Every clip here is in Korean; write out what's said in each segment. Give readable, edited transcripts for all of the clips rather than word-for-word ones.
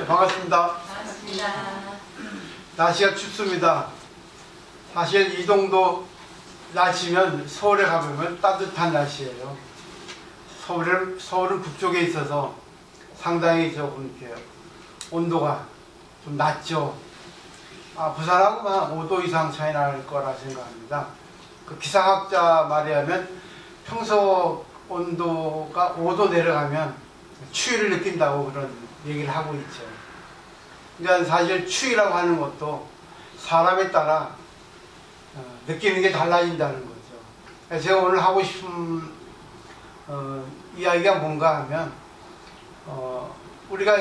반갑습니다. 반갑습니다. 날씨가 춥습니다. 사실 이 정도 날씨면 서울에 가보면 따뜻한 날씨예요. 서울은 북쪽에 있어서 상당히 조금 이렇게 온도가 좀 낮죠. 부산하고만 5도 이상 차이 날 거라 생각합니다. 그 기상학자 말에 하면 평소 온도가 5도 내려가면 추위를 느낀다고 그런 얘기를 하고 있죠. 그러니까 사실 추위라고 하는 것도 사람에 따라 느끼는 게 달라진다는 거죠. 제가 오늘 하고 싶은 이야기가 뭔가 하면 우리가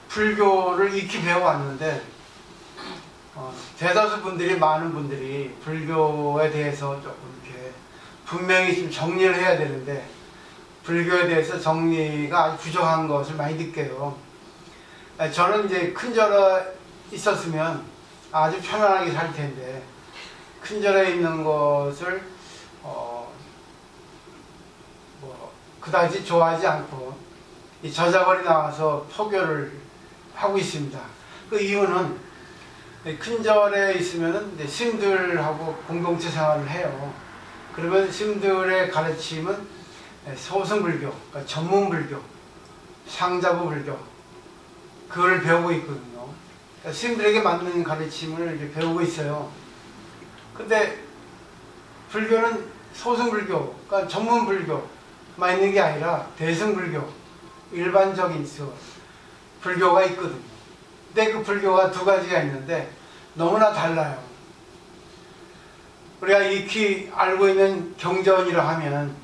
불교를 익히 배워왔는데 대다수 분들이 많은 분들이 불교에 대해서 조금 이렇게 분명히 좀 정리를 해야 되는데 불교에 대해서 정리가 아주 부족한 것을 많이 느껴요. 저는 이제 큰절에 있었으면 아주 편안하게 살 텐데 큰절에 있는 것을 그다지 좋아하지 않고 이 저작거리 나와서 포교를 하고 있습니다. 그 이유는 큰절에 있으면은 스님들하고 공동체 생활을 해요. 그러면 스님들의 가르침은 소승불교, 그러니까 전문불교, 상자부 불교, 그걸 배우고 있거든요. 그러니까 스님들에게 맞는 가르침을 이렇게 배우고 있어요. 근데 불교는 소승불교, 그러니까 전문불교만 있는 게 아니라 대승불교, 일반적인 불교가 있거든요. 근데 그 불교가 두 가지가 있는데 너무나 달라요. 우리가 익히 알고 있는 경전이라 하면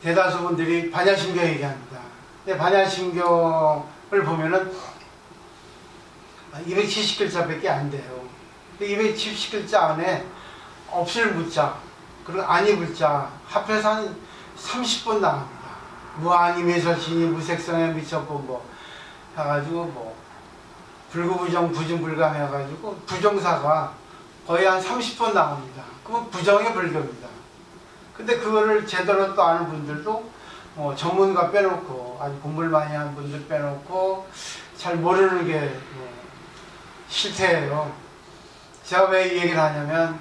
대다수 분들이 반야심경 얘기합니다. 근데 반야심경을 보면은 270글자밖에 안 돼요. 270글자 안에 없을 무자, 그리고 아니 불자 합해서 한 30번 나옵니다. 무아니메설신이 무색성에 미쳤고 뭐 해가지고 불구부정 부증불감 해가지고 부정사가 거의 한 30번 나옵니다. 그건 부정의 불교입니다. 근데 그거를 제대로 또 아는 분들도 전문가 빼놓고 아주 공부를 많이 한 분들 빼놓고 잘 모르는 게 실태예요. 제가 왜 이 얘기를 하냐면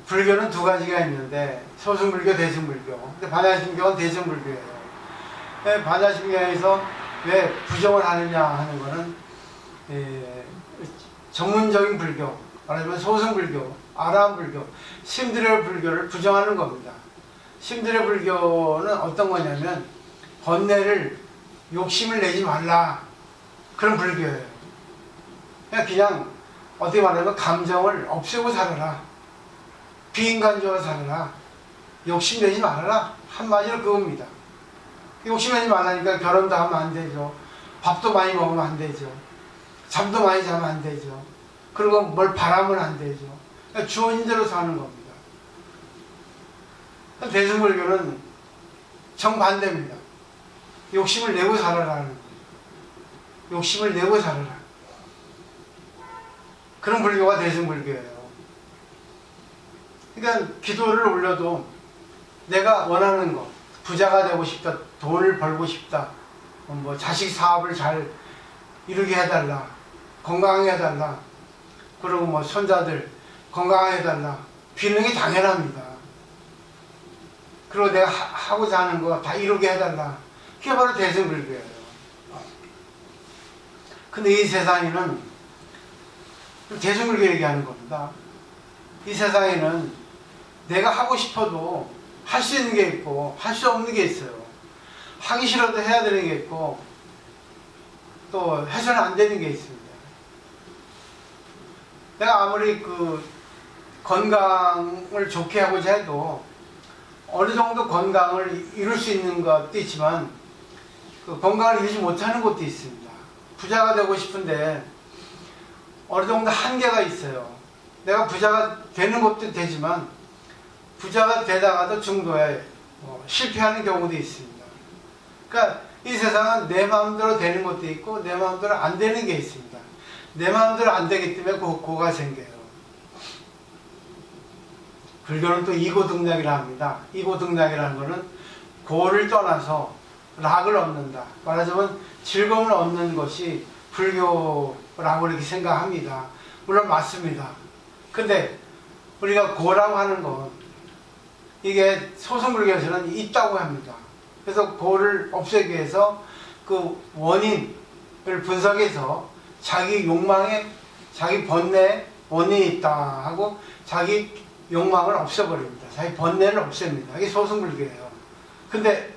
불교는 두 가지가 있는데 소승불교, 대승불교. 근데 반야심경은 대승불교예요. 반야심경에서 왜 부정을 하느냐 하는 거는 전문적인 불교, 말하자면 소승불교, 아라한불교, 스님들의 불교를 부정하는 겁니다. 스님들의 불교는 어떤 거냐면 번뇌를 욕심을 내지 말라, 그런 불교예요. 그냥 어떻게 말하면 감정을 없애고 살아라, 비인간적으로 살아라, 욕심내지 말아라, 한마디로 그겁니다. 욕심내지 말라니까 결혼도 하면 안 되죠. 밥도 많이 먹으면 안 되죠. 잠도 많이 자면 안 되죠. 그리고 뭘 바라면 안 되죠. 그러니까 주어진 대로 사는 겁니다. 대승불교는 정반대입니다. 욕심을 내고 살아라는 거예요. 욕심을 내고 살아라. 그런 불교가 대승불교예요. 그러니까 기도를 올려도 내가 원하는 거, 부자가 되고 싶다, 돈을 벌고 싶다, 자식 사업을 잘 이루게 해달라, 건강하게 해달라, 그리고 손자들 건강하게 해달라, 비는 게 당연합니다. 그리고 내가 하고자 하는 거 다 이루게 해달라, 그게 바로 대승불교예요. 근데 이 세상에는 대승불교 얘기하는 겁니다. 이 세상에는 내가 하고 싶어도 할 수 있는 게 있고 할 수 없는 게 있어요. 하기 싫어도 해야 되는 게 있고 또 해서는 안 되는 게 있습니다. 내가 아무리 건강을 좋게 하고자 해도 어느 정도 건강을 이룰 수 있는 것도 있지만 건강을 이루지 못하는 것도 있습니다. 부자가 되고 싶은데 어느 정도 한계가 있어요. 내가 부자가 되는 것도 되지만 부자가 되다가도 중도에 실패하는 경우도 있습니다. 그러니까 이 세상은 내 마음대로 되는 것도 있고 내 마음대로 안 되는 게 있습니다. 내 마음대로 안 되기 때문에 고가 생겨요. 불교는 또 이고등락이라 합니다. 이고등락이라는 것은 고를 떠나서 락을 얻는다. 말하자면 즐거움을 얻는 것이 불교라고 이렇게 생각합니다. 물론 맞습니다. 근데 우리가 고라고 하는 건 이게 소승불교에서는 있다고 합니다. 그래서 고를 없애기 위해서 그 원인을 분석해서 자기 욕망에, 자기 번뇌에 원인이 있다 하고 자기 욕망을 없애버립니다. 자기 번뇌를 없앱니다. 이게 소승불교예요. 근데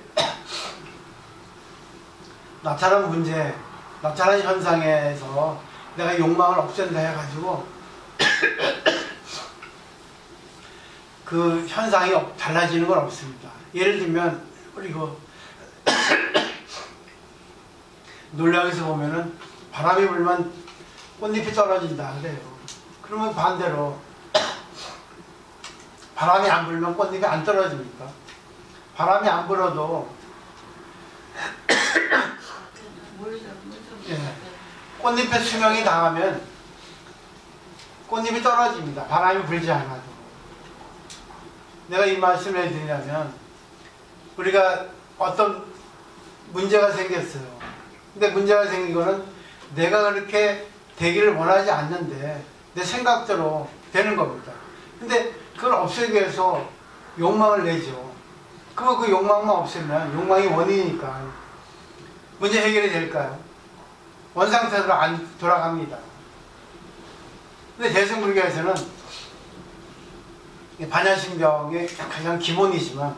나타난 문제, 나타난 현상에서 내가 욕망을 없앤다 해가지고 그 현상이 달라지는 건 없습니다. 예를 들면 그리고 논략에서 보면은 바람이 불면 꽃잎이 떨어진다 그래요. 그러면 반대로 바람이 안 불면 꽃잎이 안 떨어집니까? 바람이 안 불어도 예, 꽃잎의 수명이 다하면 꽃잎이 떨어집니다. 바람이 불지 않아도. 내가 이 말씀을 해드리냐면 우리가 어떤 문제가 생겼어요. 근데 문제가 생긴 거는 내가 그렇게 되기를 원하지 않는데 내 생각대로 되는 겁니다. 근데 그걸 없애기 위해서 욕망을 내죠. 그러면 그 욕망만 없애면 욕망이 원인이니까 문제 해결이 될까요? 원상태로 안 돌아갑니다. 근데 대승불교에서는 반야심경의 가장 기본이지만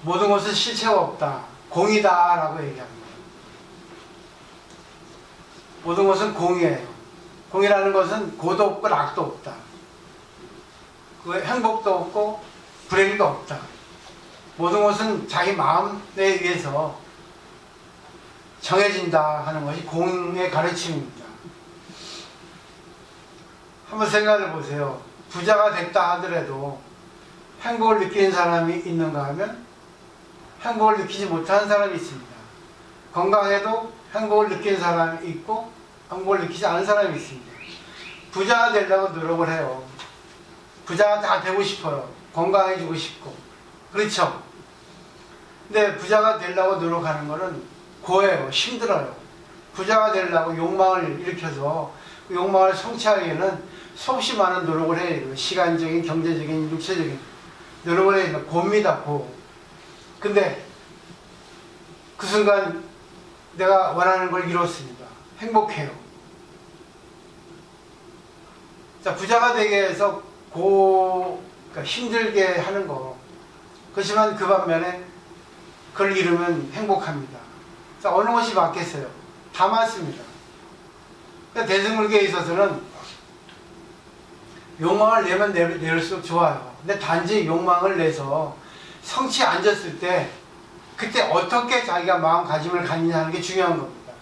모든 것은 실체가 없다, 공이다 라고 얘기합니다. 모든 것은 공이에요. 공이라는 것은 고도 없고 낙도 없다. 그 행복도 없고 불행도 없다. 모든 것은 자기 마음에 의해서 정해진다 하는 것이 공의 가르침입니다. 한번 생각해 보세요. 부자가 됐다 하더라도 행복을 느끼는 사람이 있는가 하면 행복을 느끼지 못하는 사람이 있습니다. 건강해도 행복을 느끼는 사람이 있고 행복을 느끼지 않은 사람이 있습니다. 부자가 되려고 노력을 해요. 부자가 다 되고 싶어요. 건강해지고 싶고. 그렇죠? 근데 부자가 되려고 노력하는 거는 고해요. 힘들어요. 부자가 되려고 욕망을 일으켜서 그 욕망을 성취하기에는 수없이 많은 노력을 해야 돼요. 시간적인, 경제적인, 육체적인 노력을 해야 돼요. 고입니다. 고. 근데 그 순간 내가 원하는 걸 이뤘습니다. 행복해요. 자, 부자가 되기 위해서 그러니까 힘들게 하는 거. 그렇지만 그 반면에 그걸 이루면 행복합니다. 자, 어느 것이 맞겠어요? 다 맞습니다. 그러니까 대승불교에 있어서는 욕망을 내면 내릴수록 좋아요. 근데 단지 욕망을 내서 성취에 앉았을 때 그때 어떻게 자기가 마음가짐을 갖느냐 하는 게 중요한 겁니다.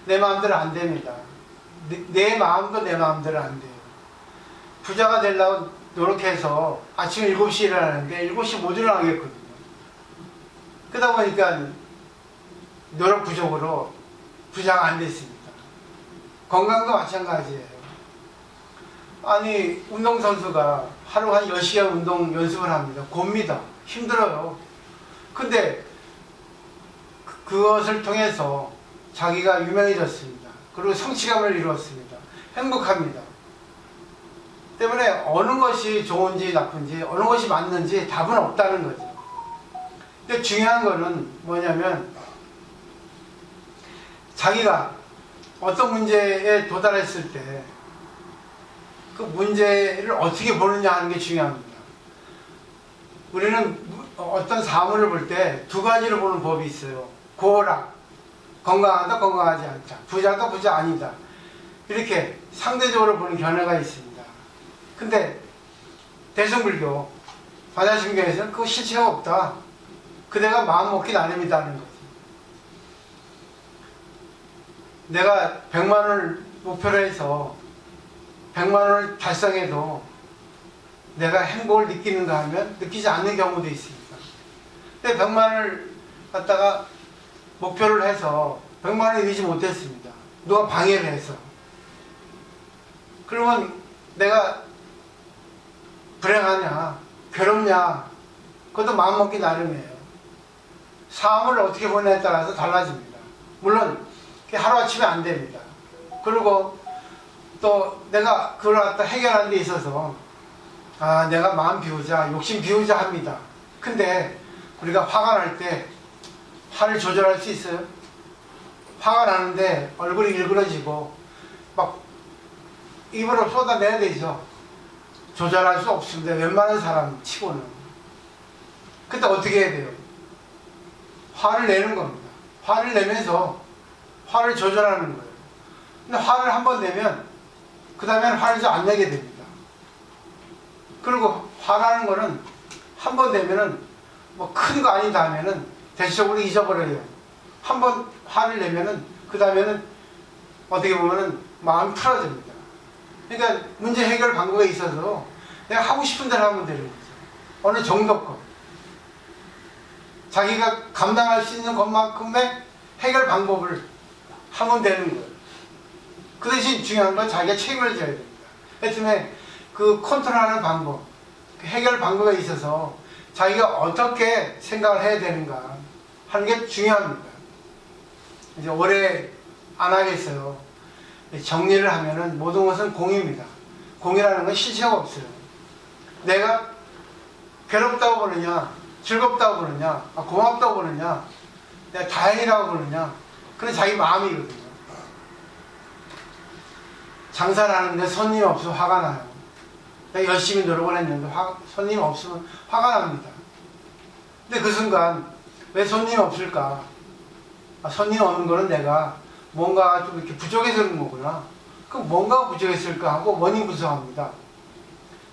내 마음대로 안 됩니다. 내 마음도 내 마음대로 안 돼요. 부자가 되려고 노력해서 아침 7시에 일어나는데 7시 못 일어나겠거든요. 그러다 보니까 노력 부족으로 부자가 안 됐습니다. 건강도 마찬가지예요. 아니, 운동선수가 하루 한 10시간 운동 연습을 합니다. 곱니다. 힘들어요. 근데 그것을 통해서 자기가 유명해졌습니다. 그리고 성취감을 이루었습니다. 행복합니다. 때문에 어느 것이 좋은지 나쁜지 어느 것이 맞는지 답은 없다는 거죠. 근데 중요한 거는 뭐냐면 자기가 어떤 문제에 도달했을 때 그 문제를 어떻게 보느냐 하는 게 중요합니다. 우리는 어떤 사물을 볼 때 두 가지로 보는 법이 있어요. 고락, 건강하다, 건강하지 않다. 부자다, 부자 아니다. 이렇게 상대적으로 보는 견해가 있습니다. 근데 대승불교, 반야심경에서는 그 실체가 없다. 그대가 마음먹기 나름이다는 거지. 내가 100만 원을 목표로 해서 100만 원을 달성해도 내가 행복을 느끼는가 하면 느끼지 않는 경우도 있습니다. 근데 100만 원을 갖다가 목표를 해서 100만 원을 이루지 못했습니다. 누가 방해를 해서. 그러면 내가 불행하냐, 괴롭냐, 그것도 마음먹기 나름이에요. 삶을 어떻게 보냐에 따라서 달라집니다. 물론 하루아침에 안 됩니다. 그리고 또 내가 그걸 갖다 해결하는 데 있어서 내가 마음 비우자, 욕심 비우자 합니다. 근데 우리가 화가 날 때 화를 조절할 수 있어요? 화가 나는데 얼굴이 일그러지고 막 입으로 쏟아내야 되죠. 조절할 수 없습니다. 웬만한 사람 치고는. 그때 어떻게 해야 돼요? 화를 내는 겁니다. 화를 내면서 화를 조절하는 거예요. 근데 화를 한번 내면 그 다음에는 화를 좀 안 내게 됩니다. 그리고 화나는 거는 한 번 내면은 뭐 큰 거 아닌 다음에는 대체적으로 잊어버려요. 한 번 화를 내면은 그 다음에는 어떻게 보면은 마음이 풀어집니다. 그러니까 문제 해결 방법에 있어서 내가 하고 싶은 대로 하면 되는 거죠. 어느 정도껏 자기가 감당할 수 있는 것만큼의 해결 방법을 하면 되는 거예요. 그 대신 중요한 건 자기가 책임을 져야 됩니다. 하여튼에 그 컨트롤하는 방법, 그 해결 방법에 있어서 자기가 어떻게 생각을 해야 되는가 하는 게 중요합니다. 이제 오래 안 하겠어요. 정리를 하면은 모든 것은 공입니다. 공이라는 건 실체가 없어요. 내가 괴롭다고 보느냐, 즐겁다고 보느냐, 고맙다고 보느냐, 내가 다행이라고 보느냐, 그건 자기 마음이거든요. 장사를 하는데 손님이 없으면 화가 나요. 내가 열심히 노력을 했는데 손님이 없으면 화가 납니다. 근데 그 순간 왜 손님이 없을까? 손님이 없는 거는 내가 뭔가 좀 이렇게 부족해서 그런 거구나. 그럼 뭔가 부족했을까 하고 원인 분석합니다.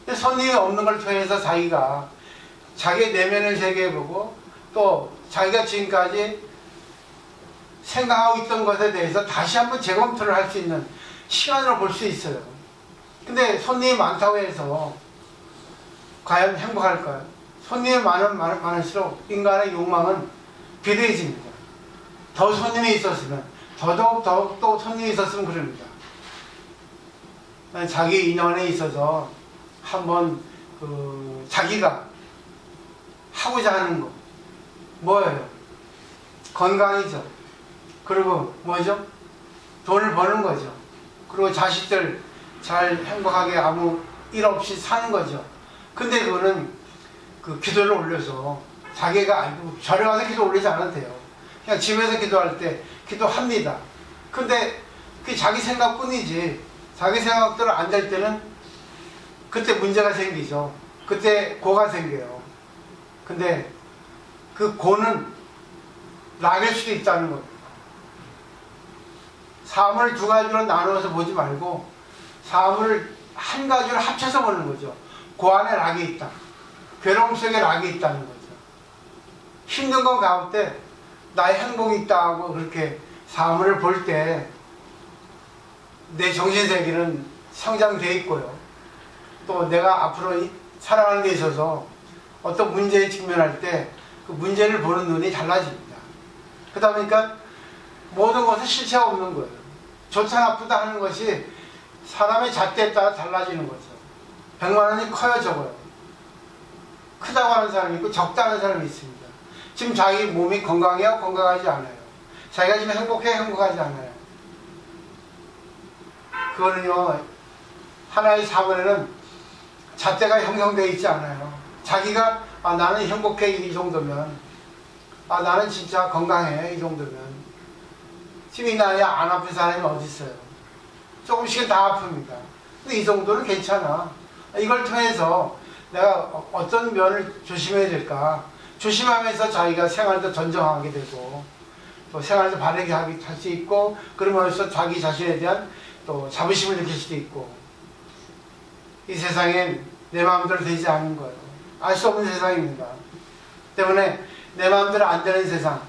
근데 손님이 없는 걸 통해서 자기가 자기의 내면을 세계해보고 또 자기가 지금까지 생각하고 있던 것에 대해서 다시 한번 재검토를 할 수 있는 시간으로 볼 수 있어요. 근데 손님이 많다고 해서 과연 행복할까요? 손님이 많을수록 인간의 욕망은 비대해집니다. 더 손님이 있었으면 더더욱 또 손님이 있었으면 그럽니다. 자기 인연에 있어서 한번 자기가 하고자 하는 거 뭐예요? 건강이죠. 그리고 뭐죠? 돈을 버는 거죠. 그리고 자식들 잘 행복하게 아무 일 없이 사는 거죠. 근데 그거는 그 기도를 올려서 자기가 절에 가서 기도 올리지 않아도 돼요. 그냥 집에서 기도할 때 기도합니다. 근데 그게 자기 생각뿐이지 자기 생각대로 안 될 때는 그때 문제가 생기죠. 그때 고가 생겨요. 근데 그 고는 낙일 수도 있다는 겁니다. 사물을 두 가지로 나누어서 보지 말고 사물을 한 가지로 합쳐서 보는 거죠. 그 안에 낙이 있다. 괴로움 속에 낙이 있다는 거죠. 힘든 건 가운데 나의 행복이 있다고 그렇게 사물을 볼 때 내 정신세계는 성장되어 있고요. 또 내가 앞으로 살아가는 데 있어서 어떤 문제에 직면할 때 그 문제를 보는 눈이 달라집니다. 그러다 보니까 모든 것은 실체가 없는 거예요. 좋다 나쁘다 하는 것이 사람의 잣대에 따라 달라지는 거죠. 100만 원이 커요, 적어요. 크다고 하는 사람이 있고 적다는 사람이 있습니다. 지금 자기 몸이 건강해요? 건강하지 않아요. 자기가 지금 행복해? 행복하지 않아요. 그거는요, 하나의 사물에는 잣대가 형성되어 있지 않아요. 자기가 나는 행복해 이 정도면 나는 진짜 건강해 이 정도면 지금 이 나이에 안 아픈 사람이 어디 있어요. 조금씩은 다 아픕니다. 근데 이 정도는 괜찮아. 이걸 통해서 내가 어떤 면을 조심해야 될까 조심하면서 자기가 생활도 전정하게 되고 또 생활도 바르게 할 수 있고 그러면서 자기 자신에 대한 또 자부심을 느낄 수도 있고 이 세상엔 내 마음대로 되지 않는 거예요. 알 수 없는 세상입니다. 때문에 내 마음대로 안 되는 세상,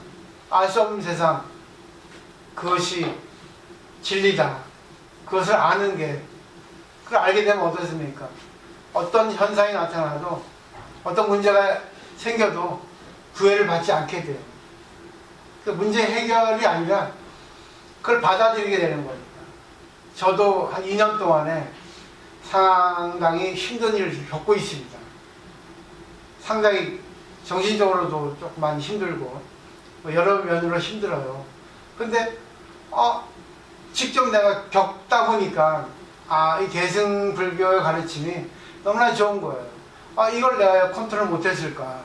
알 수 없는 세상, 그것이 진리다. 그것을 아는 게, 그걸 알게 되면 어떻습니까? 어떤 현상이 나타나도 어떤 문제가 생겨도 구애를 받지 않게 돼요. 그 문제 해결이 아니라 그걸 받아들이게 되는 겁니다. 저도 한 2년 동안에 상당히 힘든 일을 겪고 있습니다. 상당히 정신적으로도 조금 많이 힘들고 여러 면으로 힘들어요. 근데 직접 내가 겪다 보니까 이 대승불교의 가르침이 너무나 좋은 거예요. 이걸 내가 컨트롤 못했을까?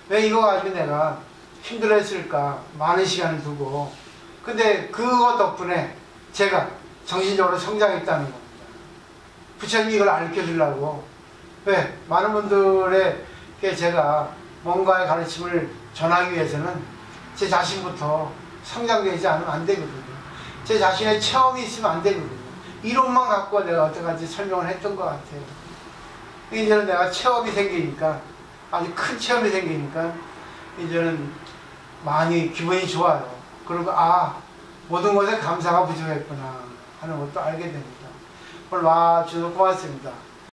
왜 이거 가지고 내가 힘들어했을까? 많은 시간을 두고. 근데 그거 덕분에 제가 정신적으로 성장했다는 겁니다. 부처님이 이걸 알려주려고. 왜? 많은 분들에게 제가 뭔가의 가르침을 전하기 위해서는 제 자신부터 성장되지 않으면 안 되거든요. 제 자신의 체험이 있으면 안 되거든요. 이론만 갖고 내가 어떡하지 설명을 했던 것 같아요. 이제는 내가 체험이 생기니까, 아주 큰 체험이 생기니까 이제는 많이 기분이 좋아요. 그리고 모든 것에 감사가 부족했구나 하는 것도 알게 됩니다. 오늘 와주셔서 고맙습니다.